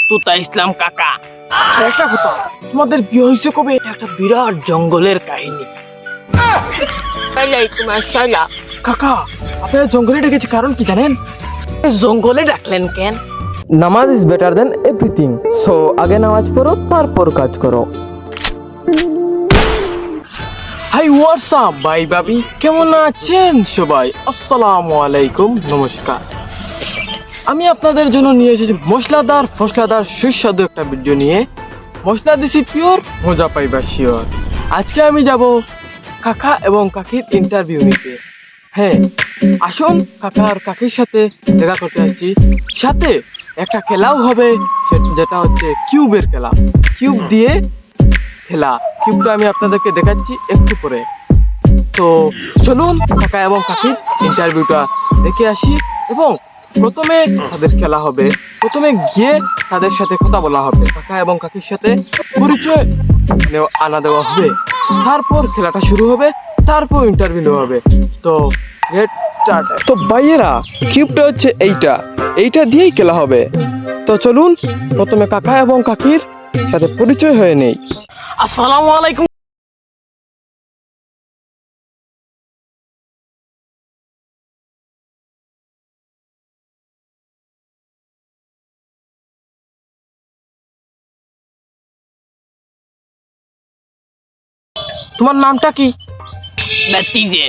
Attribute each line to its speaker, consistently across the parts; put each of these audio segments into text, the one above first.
Speaker 1: তুতা ইসলাম কাকা। একটা কথা, তোমাদের বিয়ে হয়েছে কবে? এটা একটা বিরাট জঙ্গলের কাহিনী। কাকা, আপনারা জঙ্গলে ডেকেছে কারণ কি জানেন? জঙ্গলে ডাকলেন কেন?
Speaker 2: Namaz is better than everything, so আগে নামাজ পড়ো তারপর কাজ করো।
Speaker 1: হাই হোয়াটসঅ্যাপ ভাই ভাবি, কেমন আছেন সবাই? আসসালামু আলাইকুম, নমস্কার। আমি আপনাদের জন্য নিয়ে এসেছি মশলাদার সুস্বাদু একটা ভিডিও নিয়ে। মশলা দিছি পিওর, মজা পাইবা শিওর। আজকে আমি যাব কাকা এবং কাকির ইন্টারভিউ নিতে। হ্যাঁ, আসুন কাকা আর কাকির সাথে দেখা করতে আসছি। সাথে একটা খেলাও হবে, যেটা হচ্ছে কিউবের খেলা। কিউব দিয়ে খেলা, কিউবটা আমি আপনাদেরকে দেখাচ্ছি একটু পরে। তো চলুন কাকা এবং কাকির ইন্টারভিউটা দেখে আসি। এবং প্রথমে তাদের খেলা হবে, প্রথমে গিয়ে তাদের সাথে কথা বলা হবে, কাকা এবং কাকির সাথে পরিচয় আনা দেওয়া হবে, তারপর খেলাটা শুরু হবে, তারপর ইন্টারভিউ নেওয়া হবে। তো গেট স্টার্ট। তো ভাইয়েরা, কিউবটা হচ্ছে এইটা দিয়েই খেলা হবে। তো চলুন প্রথমে কাকা এবং কাকির সাথে পরিচয় হয়ে নেই। আসসালামু আলাইকুম। তোমার নামটা কি?
Speaker 3: যে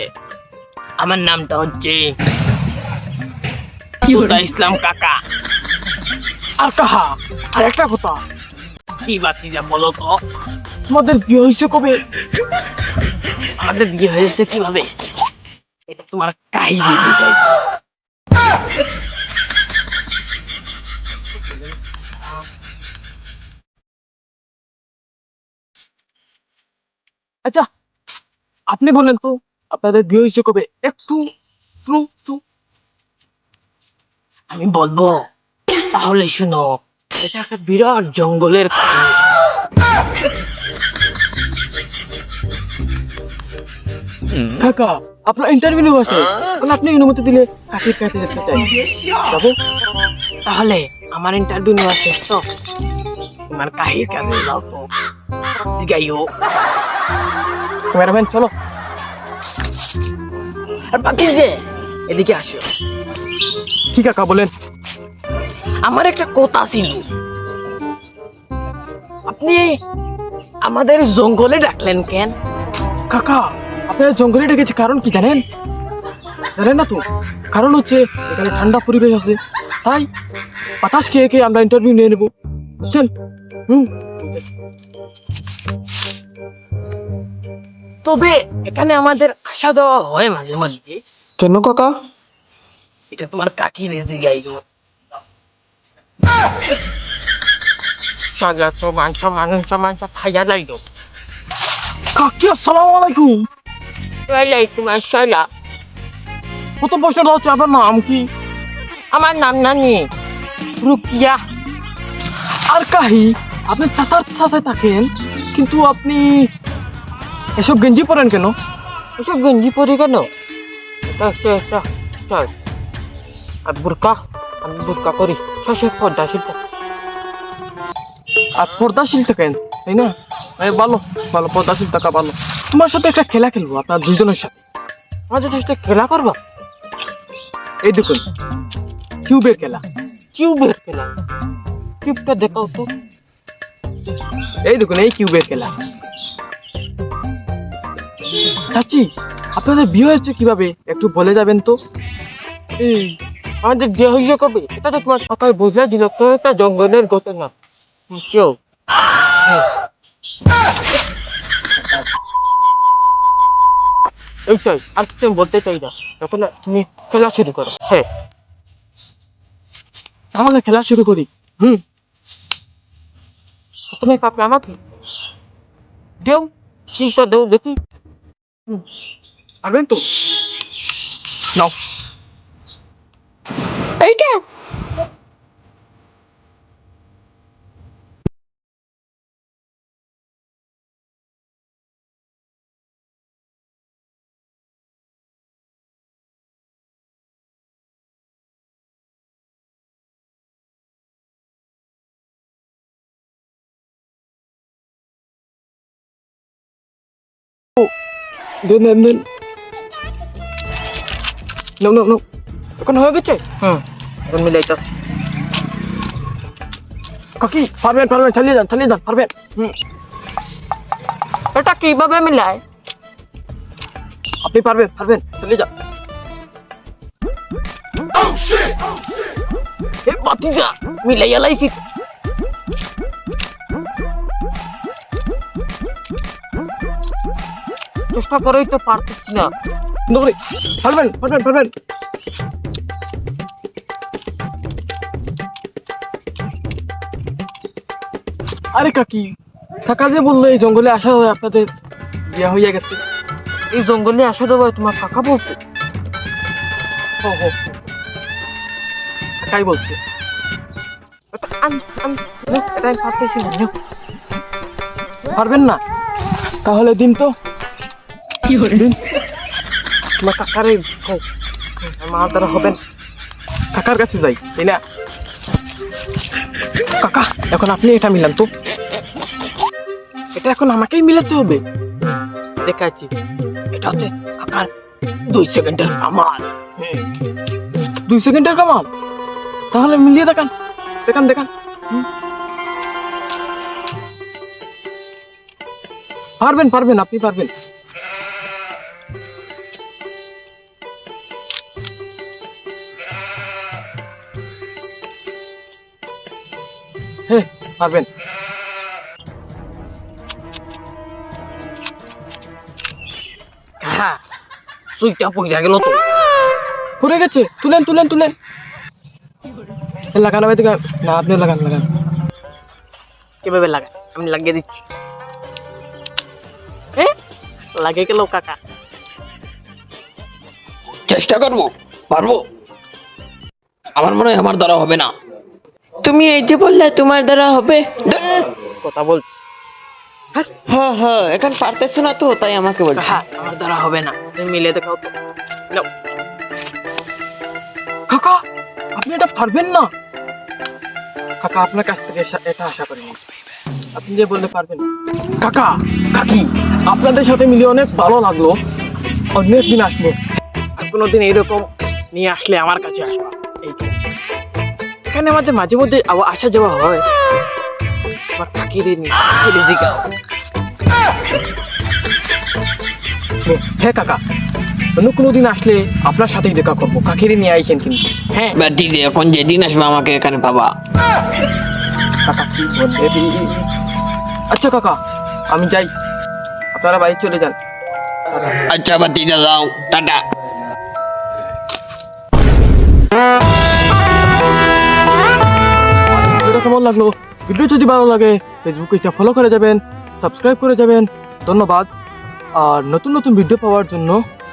Speaker 3: আমার নামটা হচ্ছে তুতা ইসলাম কাকা।
Speaker 1: আর কাহা, আর একটা কথা,
Speaker 3: কি বাতিজা বলো তো,
Speaker 1: তোমাদের বিয়ে হয়েছে কবে?
Speaker 3: আমাদের বিয়ে হয়েছে কিভাবে? এটা তোমার কাহিনী বুঝাই।
Speaker 1: আচ্ছা, আপনি বলেন তো আপনাদের বিয়ে হয়েছে কবে? একটু একটু একটু
Speaker 3: আমি বলবো, তাহলে শুনো। এটা একটা বিরাট জঙ্গলের কাহিনী।
Speaker 1: কাকা, আপনার ইন্টারভিউ আছে, তাহলে আপনি অনুমতি দিলে কাকির কাছে যেতে চাই। যাবো?
Speaker 3: তাহলে আমার ইন্টারভিউ নেওয়া শেষ তো, তোমার কাহির কাছে যাও তো, জিগাইও।
Speaker 1: ক্যামেরাম্যান চলো।
Speaker 3: আর বাকি যে, এদিকে আসো।
Speaker 1: কি কাকা বলেন?
Speaker 3: আমার একটা কথা ছিল, আপনি আমাদের জঙ্গলে ডাকলেন কেন?
Speaker 1: কাকা, আপনারা জঙ্গলে ডেকেছে কারণ কি জানেন? জানেন না তো? কারণ হচ্ছে এখানে ঠান্ডা পরিবেশ আছে, তাই বাতাস খেয়ে খেয়ে আমরা ইন্টারভিউ নিয়ে নেবো, বুঝছেন? হুম।
Speaker 3: তবে এখানে আমাদের আসা দেওয়া হয় মাঝে মাঝে।
Speaker 1: কেন কাকা?
Speaker 3: এটা তোমার কাকি রেজি গাইলো। সাজা তো মাংস খাইয়া যাইলো।
Speaker 1: কাকি, আসসালামু আলাইকুম।
Speaker 3: ওয়ালাইকুম আসসালাম।
Speaker 1: কত বছর হচ্ছে, আপনার নাম কি?
Speaker 3: আমার নাম নানি রুকিয়া।
Speaker 1: আর কাহি, আপনি চাচার সাথে থাকেন, কিন্তু আপনি এসব গেঞ্জি পরেন কেন?
Speaker 3: এসব গেঞ্জি পরি কেন? এটা একটা একটা চল। আর বুরকা, আমি বুরকা করি। শেষে পর্দাশীল।
Speaker 1: আর পর্দাশীল থাকেন, তাই না? ভালো ভালো, পর্দাশীল থাকা ভালো। তোমার সাথে একটা খেলা খেলবো, আপনার দুইজনের সাথে।
Speaker 3: আমাদের সাথে খেলা করবা?
Speaker 1: এই দেখুন, কিউবের খেলা।
Speaker 3: কিউবের খেলা? কিউবটা দেখাও তো।
Speaker 1: এই দেখুন, এই কিউবের খেলা। চাচি, আপনাদের বিয়ে হয়েছে কিভাবে একটু বলে যাবেন তো?
Speaker 3: এই, আমাদের বিয়ে হইলে কবে? এটা তো তোমার সকাল বুঝলে দিল, তো একটা জঙ্গলের ঘটনা বুঝছো? এইটাই, আর কিছু আমি বলতে চাই না। তখন তুমি খেলা শুরু করো। হ্যাঁ,
Speaker 1: তাহলে খেলা শুরু করি। হুম।
Speaker 3: তুমি কাপে আমাকে দেও, চিন্তা দেও দেখি।
Speaker 1: পারবেন তো? নাও।
Speaker 3: এইটা
Speaker 1: দেন দেন দেন। নাও নাও নাও।
Speaker 3: এখন হয়ে গেছে? এখন মিলাইতাছি।
Speaker 1: কাকি পারবেন পারবেন, চালিয়ে যান পারবেন।
Speaker 3: এটা কিভাবে মিলাই?
Speaker 1: আপনি পারবেন চালিয়ে যান।
Speaker 3: এ বাতিজা মিলাইয়া লাইছি। চেষ্টা করেই তো পারতেছি না।
Speaker 1: দৌড়ে পারবেন। আরে কাকি, কাকা যে বললো এই জঙ্গলে আসা হয় আপনাদের বিয়ে হইয়া গেছে।
Speaker 3: এই জঙ্গলে আসা দেবো তোমার কাকা বলছে?
Speaker 1: হো হো, কাকাই বলছে।
Speaker 3: এটা আমি পারতেছি না।
Speaker 1: পারবেন না? তাহলে দিন তো দিন। তোমার কাকারে কও, আমার দ্বারা হবেন। কাকার কাছে যাই, তাই না? কাকা এখন আপনি এটা মিলান তো। এটা এখন আমাকেই মিলাতে হবে।
Speaker 3: দেখাচ্ছি। এটা হচ্ছে কাকার 2 সেকেন্ডের কামাল।
Speaker 1: 2 সেকেন্ডের কামাল? তাহলে মিলিয়ে দেখান। পারবেন আপনি পারবেন। হ্যাঁ পারবেন।
Speaker 3: হ্যাঁ, সুইটা পড়ে গেল তো।
Speaker 1: পড়ে গেছে, তুলেন। লাগানো ভাই থেকে না, আপনি লাগান।
Speaker 3: কিভাবে লাগায়? আমি লাগিয়ে দিচ্ছি। লাগে গেল কাকা।
Speaker 4: চেষ্টা করবো, পারবো। আমার মনে হয় আমার দ্বারা হবে না।
Speaker 5: তুমি এই যে বললে তোমার দ্বারা হবে।
Speaker 3: কথা বল।
Speaker 5: হ্যাঁ এখন পারতেছো না তো তাই আমাকে বলছো।
Speaker 3: হ্যাঁ, আমার দ্বারা হবে না। তুমি মিলে দেখাও তো। নাও।
Speaker 1: কাকা আপনি এটা পারবেন না। কাকা আপনার কাছ থেকে এটা আশা করিনি। আপনি যে বলতে পারবেন। কাকি আপনাদের সাথে মিলে অনেক ভালো লাগলো। অনেক দিন আসবো।
Speaker 3: আর কোনোদিন এইরকম নিয়ে আসলে আমার কাছে আসবা। এখানে আমাদের মাঝে মধ্যে আসা যাওয়া হয়। আমার কাকিরে দিঘাও।
Speaker 1: হ্যাঁ কাকা, অন্য কোনোদিন আসলে আপনার সাথেই দেখা করবো। কাকিরে নিয়ে আইছেন কিন্তু।
Speaker 3: হ্যাঁ,
Speaker 4: এবার ঠিক আছে, এখন যেদিন আসবে আমাকে এখানে পাবা।
Speaker 1: কাকা কি বলবে? আচ্ছা কাকা আমি যাই, আপনারা বাড়ি চলে যান।
Speaker 4: আচ্ছা বাতিজা যাও, টাটা।
Speaker 1: ভিডিওটা কেমন লাগলো? ভিডিও যদি ভালো লাগে ফেসবুক পেজটা ফলো করে যাবেন, সাবস্ক্রাইব করে যাবেন। ধন্যবাদ। আর নতুন ভিডিও পাওয়ার জন্য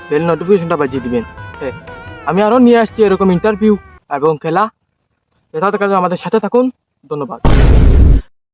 Speaker 1: বেল নোটিফিকেশনটা বাজিয়ে দিবেন। হ্যাঁ, আমি আরও নিয়ে আসছি এরকম ইন্টারভিউ এবং খেলা। এটা থাকার জন্য আমাদের সাথে থাকুন। ধন্যবাদ।